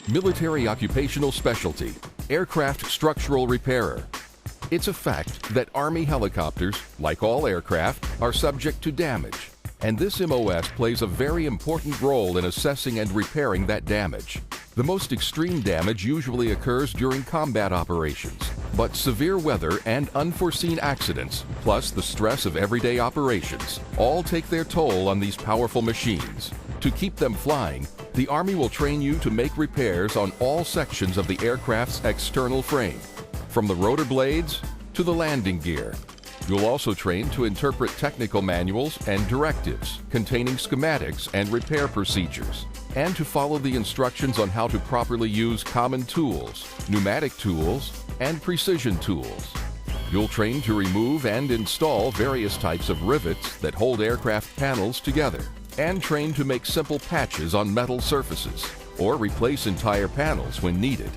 Military occupational specialty, aircraft structural repairer. It's a fact that Army helicopters, like all aircraft, are subject to damage, and this MOS plays a very important role in assessing and repairing that damage. The most extreme damage usually occurs during combat operations, but severe weather and unforeseen accidents, plus the stress of everyday operations, all take their toll on these powerful machines. To keep them flying, the Army will train you to make repairs on all sections of the aircraft's external frame, from the rotor blades to the landing gear. You'll also train to interpret technical manuals and directives containing schematics and repair procedures, and to follow the instructions on how to properly use common tools, pneumatic tools, and precision tools. You'll train to remove and install various types of rivets that hold aircraft panels together, and train to make simple patches on metal surfaces, or replace entire panels when needed.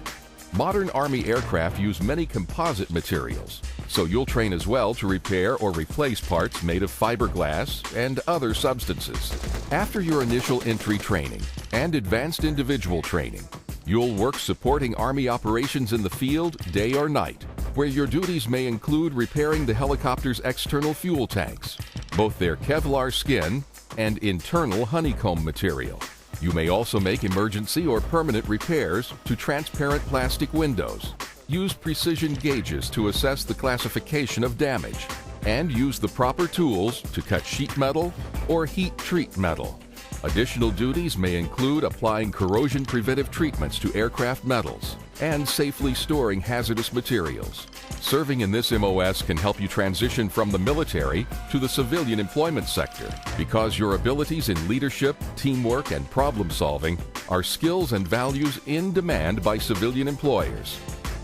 Modern Army aircraft use many composite materials, so you'll train as well to repair or replace parts made of fiberglass and other substances. After your initial entry training and advanced individual training, you'll work supporting Army operations in the field day or night, where your duties may include repairing the helicopter's external fuel tanks, both their Kevlar skin and internal honeycomb material. You may also make emergency or permanent repairs to transparent plastic windows, use precision gauges to assess the classification of damage, and use the proper tools to cut sheet metal or heat treat metal. Additional duties may include applying corrosion preventive treatments to aircraft metals and safely storing hazardous materials. Serving in this MOS can help you transition from the military to the civilian employment sector because your abilities in leadership, teamwork, and problem solving are skills and values in demand by civilian employers.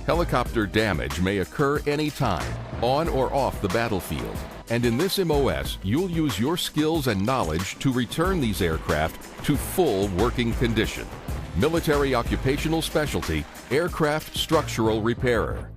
Helicopter damage may occur anytime, on or off the battlefield. And in this MOS, you'll use your skills and knowledge to return these aircraft to full working condition. Military occupational specialty, aircraft structural repairer.